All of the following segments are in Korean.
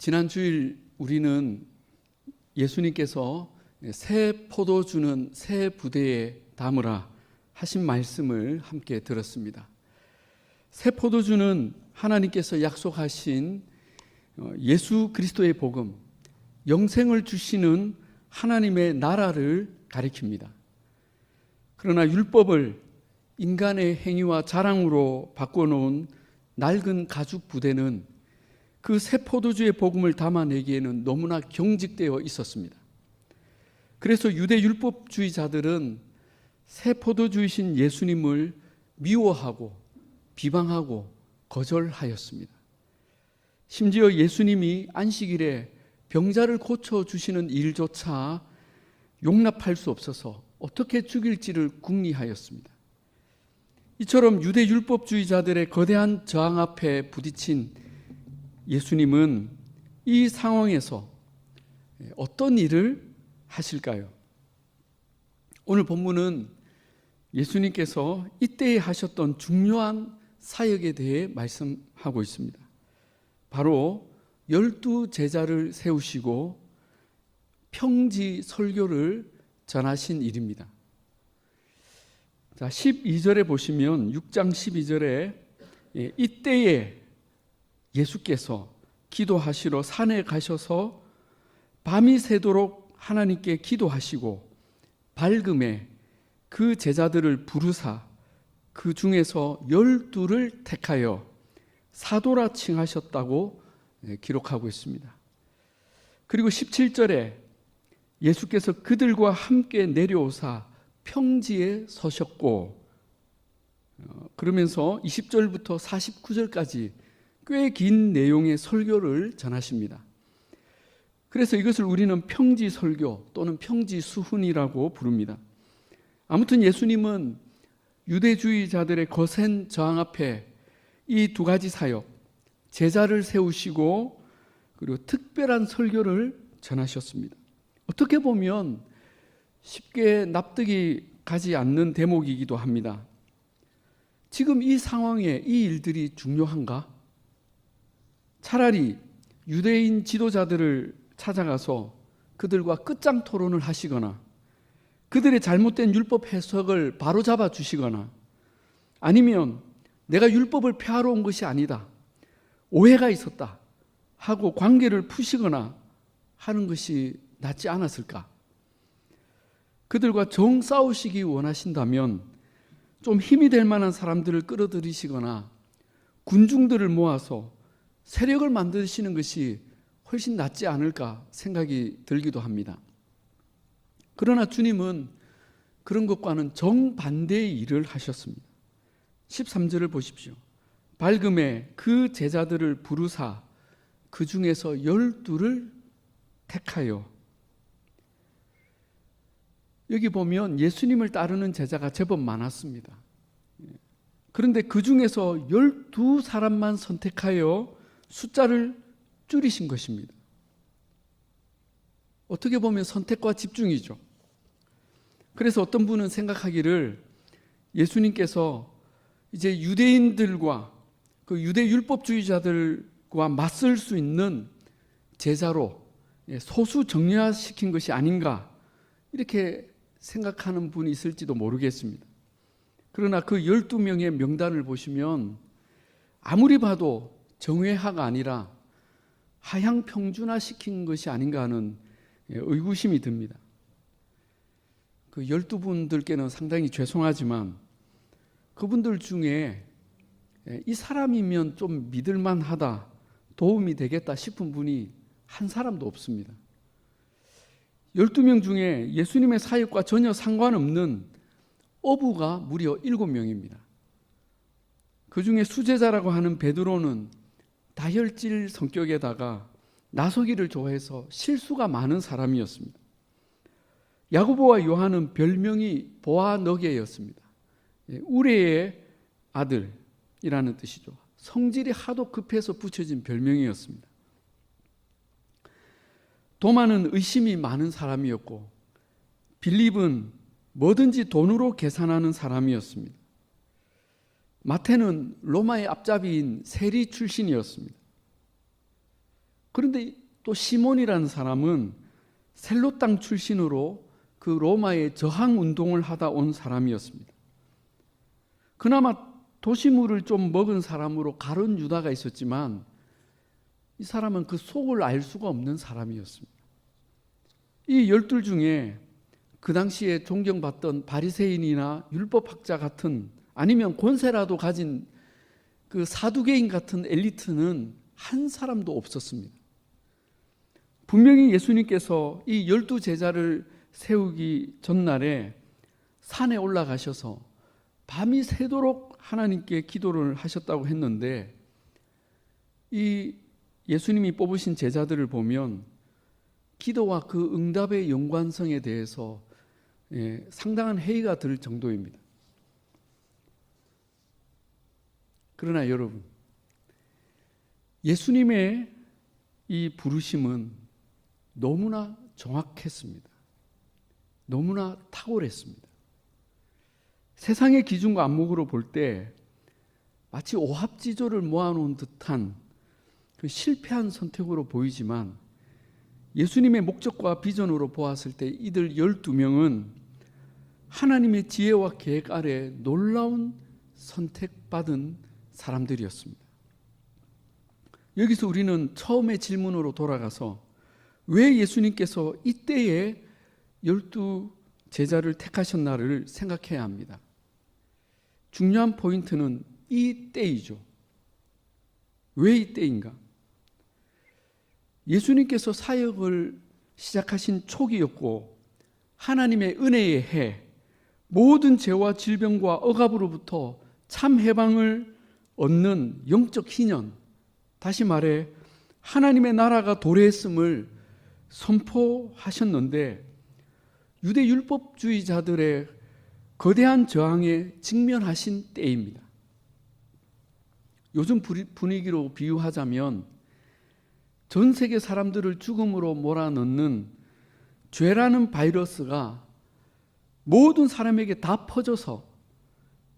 지난 주일 우리는 예수님께서 새 포도주는 새 부대에 담으라 하신 말씀을 함께 들었습니다. 새 포도주는 하나님께서 약속하신 예수 그리스도의 복음, 영생을 주시는 하나님의 나라를 가리킵니다. 그러나 율법을 인간의 행위와 자랑으로 바꿔놓은 낡은 가죽 부대는 그 새 포도주의 복음을 담아내기에는 너무나 경직되어 있었습니다. 그래서 유대 율법주의자들은 새 포도주이신 예수님을 미워하고 비방하고 거절하였습니다. 심지어 예수님이 안식일에 병자를 고쳐주시는 일조차 용납할 수 없어서 어떻게 죽일지를 궁리하였습니다. 이처럼 유대 율법주의자들의 거대한 저항 앞에 부딪힌 예수님은 이 상황에서 어떤 일을 하실까요? 오늘 본문은 예수님께서 이때에 하셨던 중요한 사역에 대해 말씀하고 있습니다. 바로 12 제자를 세우시고 평지 설교를 전하신 일입니다. 자, 12절에 보시면 6장 12절에 이때에 예수께서 기도하시러 산에 가셔서 밤이 새도록 하나님께 기도하시고 밝음에 그 제자들을 부르사 그 중에서 12를 택하여 사도라 칭하셨다고 기록하고 있습니다. 그리고 17절에 예수께서 그들과 함께 내려오사 평지에 서셨고, 그러면서 20절부터 49절까지 꽤 긴 내용의 설교를 전하십니다. 그래서 이것을 우리는 평지 설교 또는 평지 수훈이라고 부릅니다. 아무튼 예수님은 유대주의자들의 거센 저항 앞에 이 두 가지 사역, 제자를 세우시고 그리고 특별한 설교를 전하셨습니다. 어떻게 보면 쉽게 납득이 가지 않는 대목이기도 합니다. 지금 이 상황에 이 일들이 중요한가? 차라리 유대인 지도자들을 찾아가서 그들과 끝장 토론을 하시거나 그들의 잘못된 율법 해석을 바로잡아 주시거나 아니면 내가 율법을 폐하러 온 것이 아니다, 오해가 있었다 하고 관계를 푸시거나 하는 것이 낫지 않았을까? 그들과 정 싸우시기 원하신다면 좀 힘이 될 만한 사람들을 끌어들이시거나 군중들을 모아서 세력을 만드시는 것이 훨씬 낫지 않을까 생각이 들기도 합니다. 그러나 주님은 그런 것과는 정반대의 일을 하셨습니다. 13절을 보십시오. 밝음에 그 제자들을 부르사 그 중에서 12를 택하여. 여기 보면 예수님을 따르는 제자가 제법 많았습니다. 그런데 그 중에서 12사람만 선택하여 숫자를 줄이신 것입니다. 어떻게 보면 선택과 집중이죠. 그래서 어떤 분은 생각하기를 예수님께서 이제 유대인들과 그 유대 율법주의자들과 맞설 수 있는 제자로 소수 정예화시킨 것이 아닌가 이렇게 생각하는 분이 있을지도 모르겠습니다. 그러나 그 12명의 명단을 보시면 아무리 봐도 정예화가 아니라 하향 평준화시킨 것이 아닌가 하는 의구심이 듭니다. 그 12분들께는 상당히 죄송하지만 그분들 중에 이 사람이면 좀 믿을만하다, 도움이 되겠다 싶은 분이 한 사람도 없습니다. 12명 중에 예수님의 사역과 전혀 상관없는 어부가 무려 7명입니다. 그 중에 수제자라고 하는 베드로는 다혈질 성격에다가 나서기를 좋아해서 실수가 많은 사람이었습니다. 야고보와 요한은 별명이 보아너게였습니다. 우레의 아들이라는 뜻이죠. 성질이 하도 급해서 붙여진 별명이었습니다. 도마는 의심이 많은 사람이었고 빌립은 뭐든지 돈으로 계산하는 사람이었습니다. 마태는 로마의 앞잡이인 세리 출신이었습니다. 그런데 또 시몬이라는 사람은 셀로 땅 출신으로 그 로마의 저항 운동을 하다 온 사람이었습니다. 그나마 도시물을 좀 먹은 사람으로 가룟 유다가 있었지만 이 사람은 그 속을 알 수가 없는 사람이었습니다. 이 12 중에 그 당시에 존경받던 바리새인이나 율법학자 같은, 아니면 권세라도 가진 그 사두개인 같은 엘리트는 한 사람도 없었습니다. 분명히 예수님께서 이 12 제자를 세우기 전날에 산에 올라가셔서 밤이 새도록 하나님께 기도를 하셨다고 했는데, 이 예수님이 뽑으신 제자들을 보면 기도와 그 응답의 연관성에 대해서 상당한 회의가 들 정도입니다. 그러나 여러분, 예수님의 이 부르심은 너무나 정확했습니다. 너무나 탁월했습니다. 세상의 기준과 안목으로 볼 때 마치 오합지졸을 모아놓은 듯한 그 실패한 선택으로 보이지만, 예수님의 목적과 비전으로 보았을 때 이들 12명은 하나님의 지혜와 계획 아래 놀라운 선택받은 사람들이었습니다. 여기서 우리는 처음의 질문으로 돌아가서 왜 예수님께서 이때에 12 제자를 택하셨나를 생각해야 합니다. 중요한 포인트는 이 때이죠. 왜 이 때인가? 예수님께서 사역을 시작하신 초기였고, 하나님의 은혜의 해, 모든 죄와 질병과 억압으로부터 참 해방을 얻는 영적 희년, 다시 말해 하나님의 나라가 도래했음을 선포하셨는데, 유대 율법주의자들의 거대한 저항에 직면하신 때입니다. 요즘 분위기로 비유하자면 전 세계 사람들을 죽음으로 몰아넣는 죄라는 바이러스가 모든 사람에게 다 퍼져서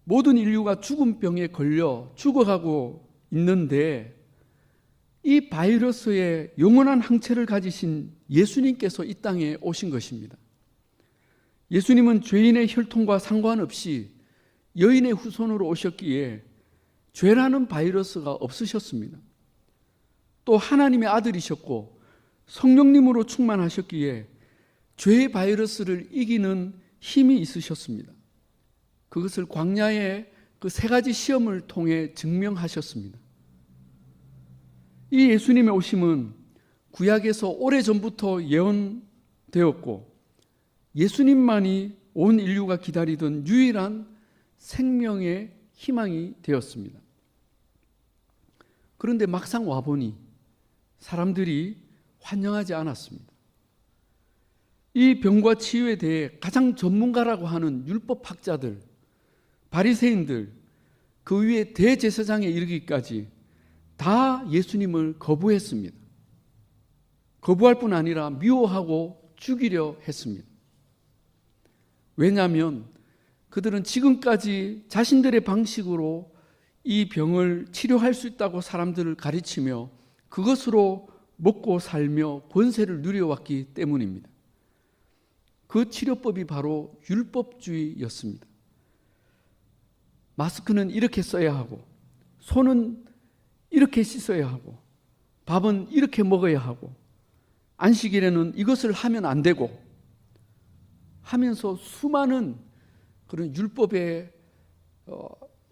모든 인류가 죽음병에 걸려 죽어가고 있는데, 이 바이러스의 영원한 항체를 가지신 예수님께서 이 땅에 오신 것입니다. 예수님은 죄인의 혈통과 상관없이 여인의 후손으로 오셨기에 죄라는 바이러스가 없으셨습니다. 또 하나님의 아들이셨고 성령님으로 충만하셨기에 죄의 바이러스를 이기는 힘이 있으셨습니다. 그것을 광야의 그 3가지 시험을 통해 증명하셨습니다. 이 예수님의 오심은 구약에서 오래전부터 예언되었고, 예수님만이 온 인류가 기다리던 유일한 생명의 희망이 되었습니다. 그런데 막상 와보니 사람들이 환영하지 않았습니다. 이 병과 치유에 대해 가장 전문가라고 하는 율법학자들, 바리새인들, 그 위에 대제사장에 이르기까지 다 예수님을 거부했습니다. 거부할 뿐 아니라 미워하고 죽이려 했습니다. 왜냐하면 그들은 지금까지 자신들의 방식으로 이 병을 치료할 수 있다고 사람들을 가르치며 그것으로 먹고 살며 권세를 누려왔기 때문입니다. 그 치료법이 바로 율법주의였습니다. 마스크는 이렇게 써야 하고, 손은 이렇게 씻어야 하고, 밥은 이렇게 먹어야 하고, 안식일에는 이것을 하면 안 되고 하면서 수많은 그런 율법의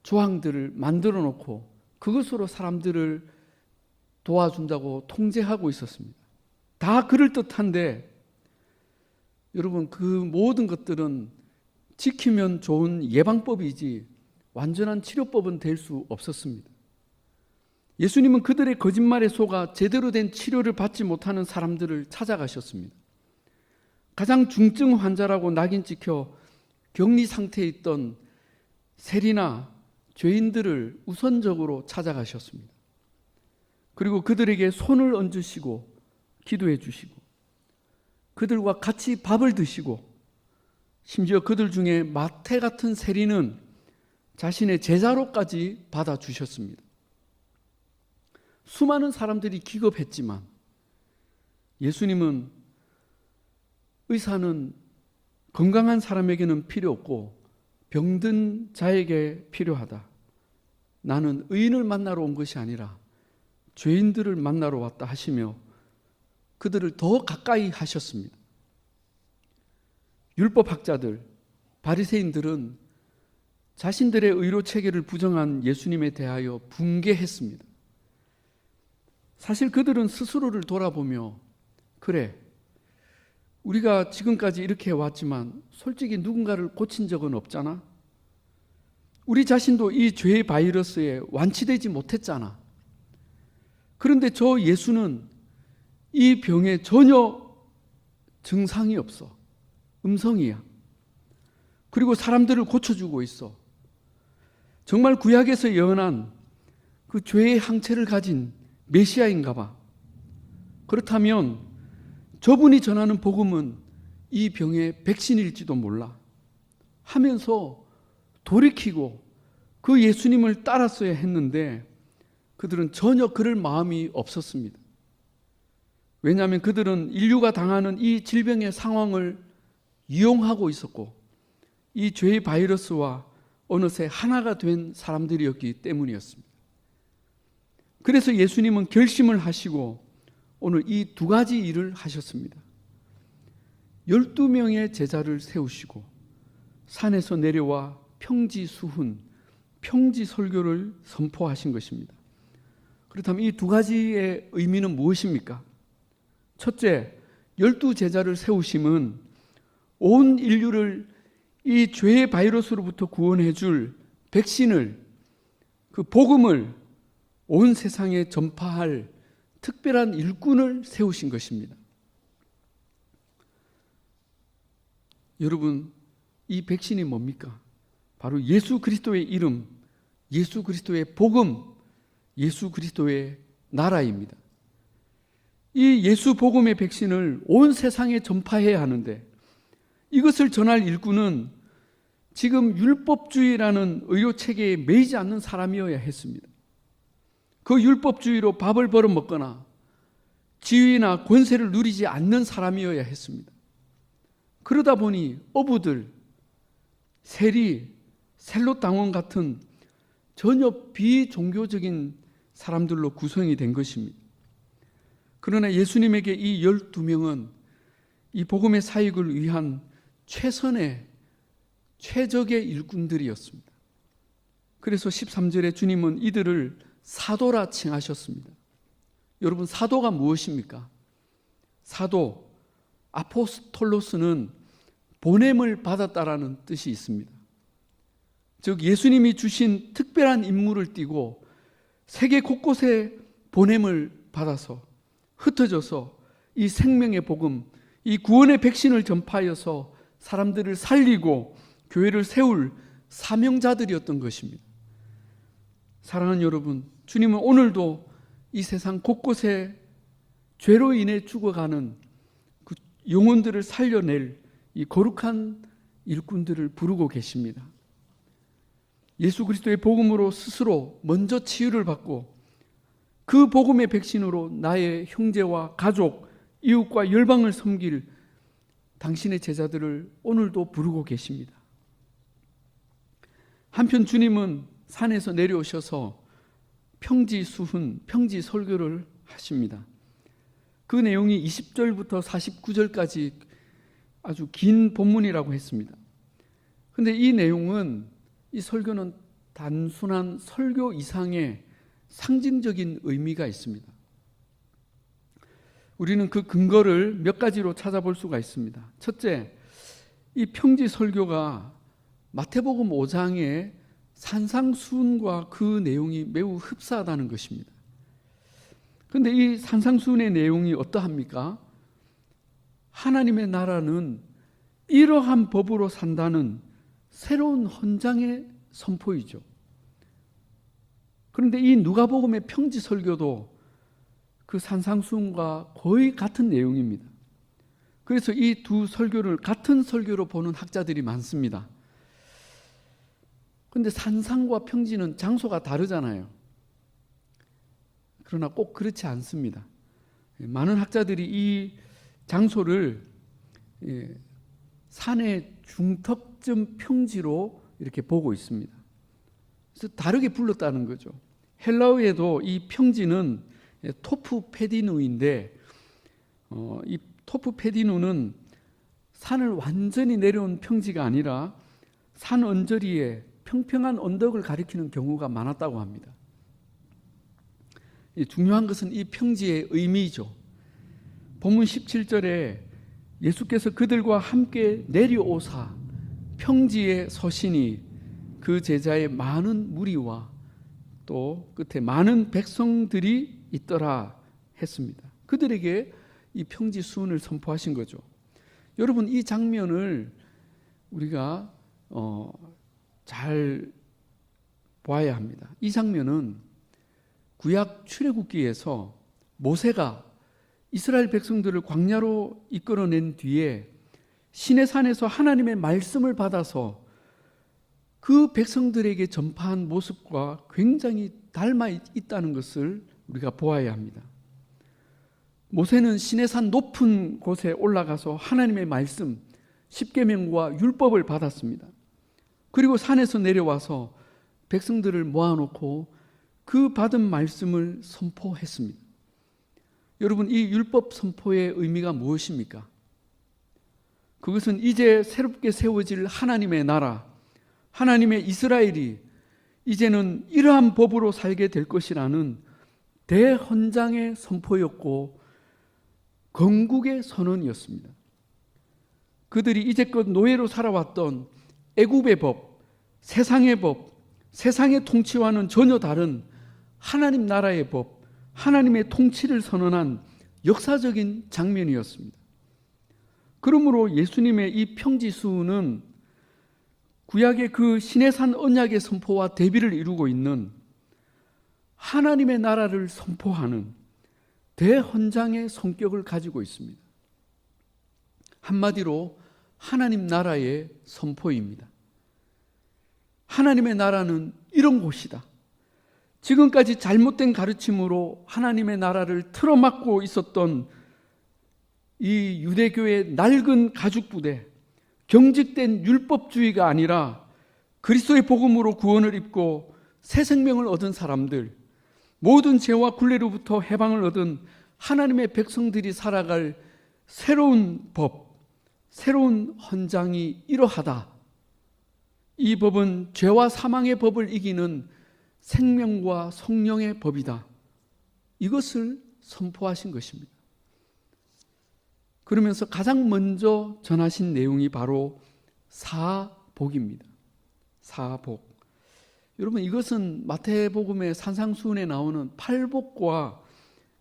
조항들을 만들어 놓고 그것으로 사람들을 도와준다고 통제하고 있었습니다. 다 그럴듯한데 여러분, 그 모든 것들은 지키면 좋은 예방법이지 완전한 치료법은 될 수 없었습니다. 예수님은 그들의 거짓말에 속아 제대로 된 치료를 받지 못하는 사람들을 찾아가셨습니다. 가장 중증 환자라고 낙인 찍혀 격리 상태에 있던 세리나 죄인들을 우선적으로 찾아가셨습니다. 그리고 그들에게 손을 얹으시고 기도해 주시고 그들과 같이 밥을 드시고, 심지어 그들 중에 마태 같은 세리는 자신의 제자로까지 받아주셨습니다. 수많은 사람들이 기겁했지만 예수님은 의사는 건강한 사람에게는 필요 없고 병든 자에게 필요하다. 나는 의인을 만나러 온 것이 아니라 죄인들을 만나러 왔다 하시며 그들을 더 가까이 하셨습니다. 율법학자들, 바리새인들은 자신들의 의로 체계를 부정한 예수님에 대하여 분개했습니다. 사실 그들은 스스로를 돌아보며 그래, 우리가 지금까지 이렇게 해왔지만 솔직히 누군가를 고친 적은 없잖아. 우리 자신도 이 죄의 바이러스에 완치되지 못했잖아. 그런데 저 예수는 이 병에 전혀 증상이 없어. 음성이야. 그리고 사람들을 고쳐주고 있어. 정말 구약에서 예언한 그 죄의 항체를 가진 메시아인가 봐. 그렇다면 저분이 전하는 복음은 이 병의 백신일지도 몰라 하면서 돌이키고 그 예수님을 따랐어야 했는데 그들은 전혀 그럴 마음이 없었습니다. 왜냐하면 그들은 인류가 당하는 이 질병의 상황을 이용하고 있었고 이 죄의 바이러스와 어느새 하나가 된 사람들이었기 때문이었습니다. 그래서 예수님은 결심을 하시고 오늘 이 두 가지 일을 하셨습니다. 12명의 제자를 세우시고 산에서 내려와 평지수훈, 평지설교를 선포하신 것입니다. 그렇다면 이 두 가지의 의미는 무엇입니까? 첫째, 12제자를 세우심은 온 인류를 이 죄의 바이러스로부터 구원해 줄 백신을, 그 복음을 온 세상에 전파할 특별한 일꾼을 세우신 것입니다. 여러분, 이 백신이 뭡니까? 바로 예수 그리스도의 이름, 예수 그리스도의 복음, 예수 그리스도의 나라입니다. 이 예수 복음의 백신을 온 세상에 전파해야 하는데 이것을 전할 일꾼은 지금 율법주의라는 의료체계에 매이지 않는 사람이어야 했습니다. 그 율법주의로 밥을 벌어먹거나 지위나 권세를 누리지 않는 사람이어야 했습니다. 그러다 보니 어부들, 세리, 셀롯당원 같은 전혀 비종교적인 사람들로 구성이 된 것입니다. 그러나 예수님에게 이 12명은 이 복음의 사역을 위한 최적의 일꾼들이었습니다. 그래서 13절에 주님은 이들을 사도라 칭하셨습니다. 여러분, 사도가 무엇입니까? 사도, 아포스톨로스는 보냄을 받았다라는 뜻이 있습니다. 즉 예수님이 주신 특별한 임무를 띠고 세계 곳곳에 보냄을 받아서 흩어져서 이 생명의 복음, 이 구원의 백신을 전파하여서 사람들을 살리고 교회를 세울 사명자들이었던 것입니다. 사랑하는 여러분, 주님은 오늘도 이 세상 곳곳에 죄로 인해 죽어가는 그 영혼들을 살려낼 이 거룩한 일꾼들을 부르고 계십니다. 예수 그리스도의 복음으로 스스로 먼저 치유를 받고 그 복음의 백신으로 나의 형제와 가족, 이웃과 열방을 섬길 당신의 제자들을 오늘도 부르고 계십니다. 한편 주님은 산에서 내려오셔서 평지수훈, 평지설교를 하십니다. 그 내용이 20절부터 49절까지 아주 긴 본문이라고 했습니다. 그런데 이 내용은, 이 설교는 단순한 설교 이상의 상징적인 의미가 있습니다. 우리는 그 근거를 몇 가지로 찾아볼 수가 있습니다. 첫째, 이 평지설교가 마태복음 5장의 산상수훈과 그 내용이 매우 흡사하다는 것입니다. 그런데 이 산상수훈의 내용이 어떠합니까? 하나님의 나라는 이러한 법으로 산다는 새로운 헌장의 선포이죠. 그런데 이 누가복음의 평지설교도 그 산상수훈과 거의 같은 내용입니다. 그래서 이 두 설교를 같은 설교로 보는 학자들이 많습니다. 그런데 산상과 평지는 장소가 다르잖아요. 그러나 꼭 그렇지 않습니다. 많은 학자들이 이 장소를 산의 중턱점 평지로 이렇게 보고 있습니다. 그래서 다르게 불렀다는 거죠. 헬라어에도 이 평지는 토프페디누인데 이 토프페디누는 산을 완전히 내려온 평지가 아니라 산 언저리에 평평한 언덕을 가리키는 경우가 많았다고 합니다. 중요한 것은 이 평지의 의미죠. 본문 17절에 예수께서 그들과 함께 내려오사 평지에 서시니 그 제자의 많은 무리와 또 끝에 많은 백성들이 있더라 했습니다. 그들에게 이 평지 수훈을 선포하신 거죠. 여러분, 이 장면을 우리가 잘 봐야 합니다. 이 장면은 구약 출애굽기에서 모세가 이스라엘 백성들을 광야로 이끌어낸 뒤에 시내산에서 하나님의 말씀을 받아서 그 백성들에게 전파한 모습과 굉장히 닮아 있다는 것을 우리가 보아야 합니다. 모세는 시내산 높은 곳에 올라가서 하나님의 말씀, 십계명과 율법을 받았습니다. 그리고 산에서 내려와서 백성들을 모아놓고 그 받은 말씀을 선포했습니다. 여러분, 이 율법 선포의 의미가 무엇입니까? 그것은 이제 새롭게 세워질 하나님의 나라, 하나님의 이스라엘이 이제는 이러한 법으로 살게 될 것이라는 대헌장의 선포였고 건국의 선언이었습니다. 그들이 이제껏 노예로 살아왔던 애굽의 법, 세상의 법, 세상의 통치와는 전혀 다른 하나님 나라의 법, 하나님의 통치를 선언한 역사적인 장면이었습니다. 그러므로 예수님의 이 평지수는 구약의 그 시내산 언약의 선포와 대비를 이루고 있는 하나님의 나라를 선포하는 대헌장의 성격을 가지고 있습니다. 한마디로 하나님 나라의 선포입니다. 하나님의 나라는 이런 곳이다. 지금까지 잘못된 가르침으로 하나님의 나라를 틀어막고 있었던 이 유대교의 낡은 가죽부대, 경직된 율법주의가 아니라 그리스도의 복음으로 구원을 입고 새 생명을 얻은 사람들, 모든 죄와 굴레로부터 해방을 얻은 하나님의 백성들이 살아갈 새로운 법, 새로운 헌장이 이러하다. 이 법은 죄와 사망의 법을 이기는 생명과 성령의 법이다. 이것을 선포하신 것입니다. 그러면서 가장 먼저 전하신 내용이 바로 사복입니다. 사복. 여러분, 이것은 마태복음의 산상수훈에 나오는 팔복과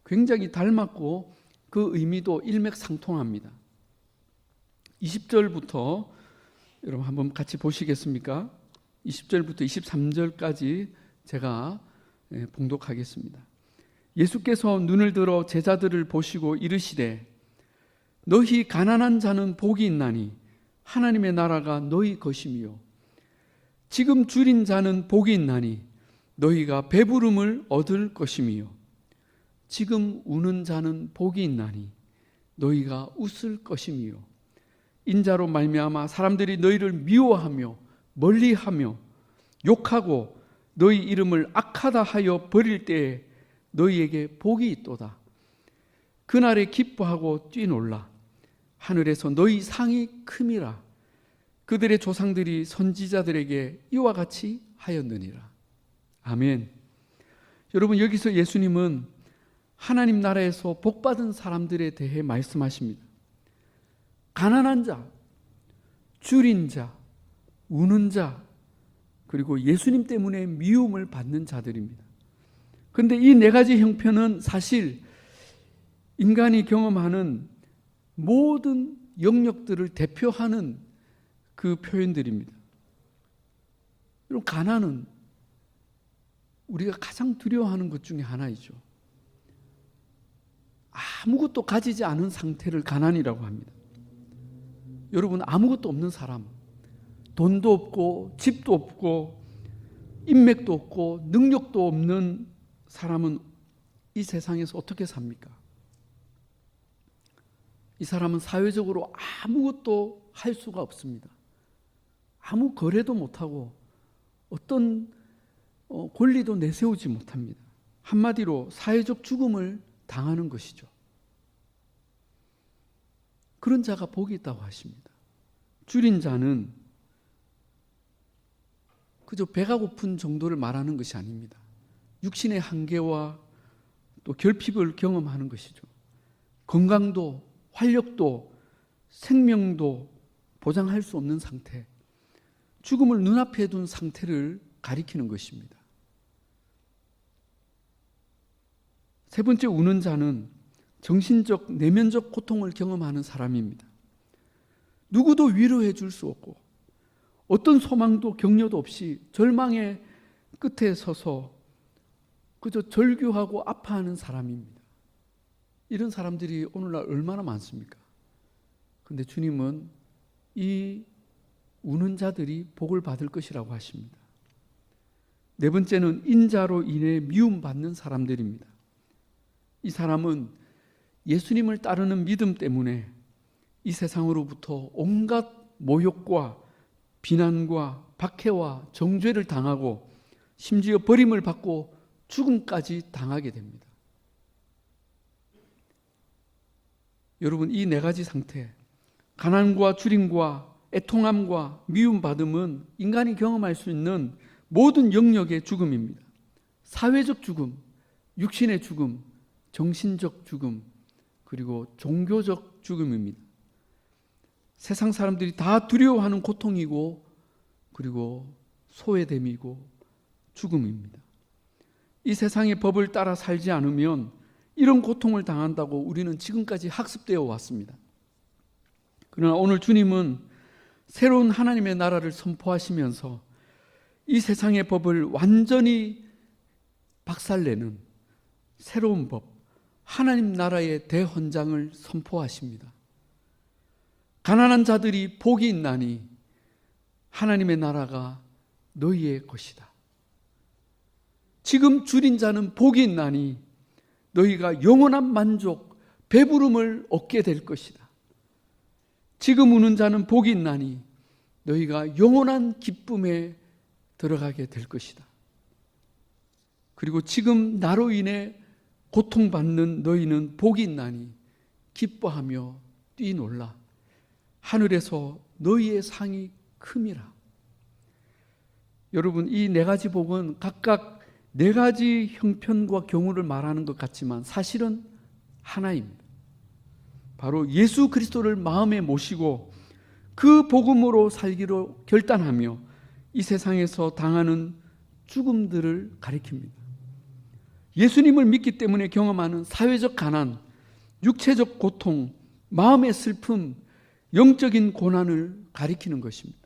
굉장히 닮았고 그 의미도 일맥상통합니다. 20절부터 여러분 한번 같이 보시겠습니까? 20절부터 23절까지 제가 봉독하겠습니다. 예수께서 눈을 들어 제자들을 보시고 이르시되 너희 가난한 자는 복이 있나니 하나님의 나라가 너희 것이며 지금 줄인 자는 복이 있나니 너희가 배부름을 얻을 것이며 지금 우는 자는 복이 있나니 너희가 웃을 것이며 인자로 말미암아 사람들이 너희를 미워하며 멀리하며 욕하고 너희 이름을 악하다 하여 버릴 때에 너희에게 복이 있도다. 그날에 기뻐하고 뛰놀라. 하늘에서 너희 상이 큼이라. 그들의 조상들이 선지자들에게 이와 같이 하였느니라. 아멘. 여러분, 여기서 예수님은 하나님 나라에서 복받은 사람들에 대해 말씀하십니다. 가난한 자, 줄인 자, 우는 자, 그리고 예수님 때문에 미움을 받는 자들입니다. 그런데 이 네 가지 형편은 사실 인간이 경험하는 모든 영역들을 대표하는 그 표현들입니다. 여러분, 가난은 우리가 가장 두려워하는 것 중에 하나이죠. 아무것도 가지지 않은 상태를 가난이라고 합니다. 여러분, 아무것도 없는 사람, 돈도 없고 집도 없고 인맥도 없고 능력도 없는 사람은 이 세상에서 어떻게 삽니까? 이 사람은 사회적으로 아무것도 할 수가 없습니다. 아무 거래도 못하고 어떤 권리도 내세우지 못합니다. 한마디로 사회적 죽음을 당하는 것이죠. 그런 자가 복이 있다고 하십니다. 줄인 자는 그저 배가 고픈 정도를 말하는 것이 아닙니다. 육신의 한계와 또 결핍을 경험하는 것이죠. 건강도 활력도 생명도 보장할 수 없는 상태, 죽음을 눈앞에 둔 상태를 가리키는 것입니다. 세 번째, 우는 자는 정신적, 내면적 고통을 경험하는 사람입니다. 누구도 위로해 줄 수 없고 어떤 소망도 격려도 없이 절망의 끝에 서서 그저 절규하고 아파하는 사람입니다. 이런 사람들이 오늘날 얼마나 많습니까? 그런데 주님은 이 우는 자들이 복을 받을 것이라고 하십니다. 네 번째는 인자로 인해 미움받는 사람들입니다. 이 사람은 예수님을 따르는 믿음 때문에 이 세상으로부터 온갖 모욕과 비난과 박해와 정죄를 당하고 심지어 버림을 받고 죽음까지 당하게 됩니다. 여러분, 이 네 가지 상태, 가난과 줄임과 애통함과 미움받음은 인간이 경험할 수 있는 모든 영역의 죽음입니다. 사회적 죽음, 육신의 죽음, 정신적 죽음, 그리고 종교적 죽음입니다. 세상 사람들이 다 두려워하는 고통이고 그리고 소외됨이고 죽음입니다. 이 세상의 법을 따라 살지 않으면 이런 고통을 당한다고 우리는 지금까지 학습되어 왔습니다. 그러나 오늘 주님은 새로운 하나님의 나라를 선포하시면서 이 세상의 법을 완전히 박살내는 새로운 법, 하나님 나라의 대헌장을 선포하십니다. 가난한 자들이 복이 있나니 하나님의 나라가 너희의 것이다. 지금 줄인 자는 복이 있나니 너희가 영원한 만족, 배부름을 얻게 될 것이다. 지금 우는 자는 복이 있나니 너희가 영원한 기쁨에 들어가게 될 것이다. 그리고 지금 나로 인해 고통받는 너희는 복이 있나니 기뻐하며 뛰놀라. 하늘에서 너희의 상이 큼이라. 여러분, 이 네 가지 복은 각각 네 가지 형편과 경우를 말하는 것 같지만 사실은 하나입니다. 바로 예수 그리스도를 마음에 모시고 그 복음으로 살기로 결단하며 이 세상에서 당하는 죽음들을 가리킵니다. 예수님을 믿기 때문에 경험하는 사회적 가난, 육체적 고통, 마음의 슬픔, 영적인 고난을 가리키는 것입니다.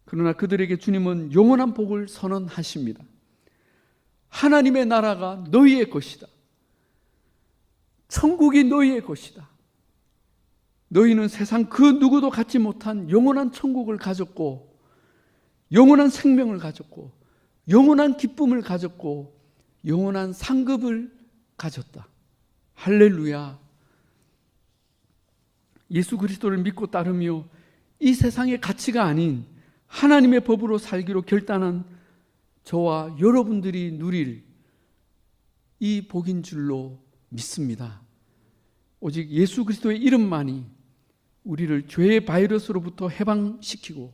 그러나 그들에게 주님은 영원한 복을 선언하십니다. 하나님의 나라가 너희의 것이다. 천국이 너희의 것이다. 너희는 세상 그 누구도 갖지 못한 영원한 천국을 가졌고 영원한 생명을 가졌고 영원한 기쁨을 가졌고 영원한 상급을 가졌다. 할렐루야. 예수 그리스도를 믿고 따르며 이 세상의 가치가 아닌 하나님의 법으로 살기로 결단한 저와 여러분들이 누릴 이 복인 줄로 믿습니다. 오직 예수 그리스도의 이름만이 우리를 죄의 바이러스로부터 해방시키고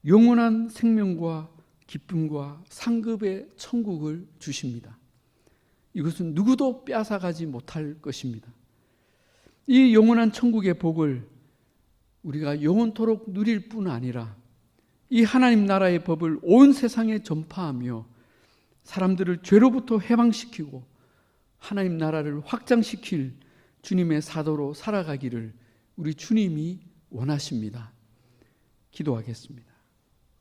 영원한 생명과 기쁨과 상급의 천국을 주십니다. 이것은 누구도 빼앗아가지 못할 것입니다. 이 영원한 천국의 복을 우리가 영원토록 누릴 뿐 아니라 이 하나님 나라의 법을 온 세상에 전파하며 사람들을 죄로부터 해방시키고 하나님 나라를 확장시킬 주님의 사도로 살아가기를 우리 주님이 원하십니다. 기도하겠습니다.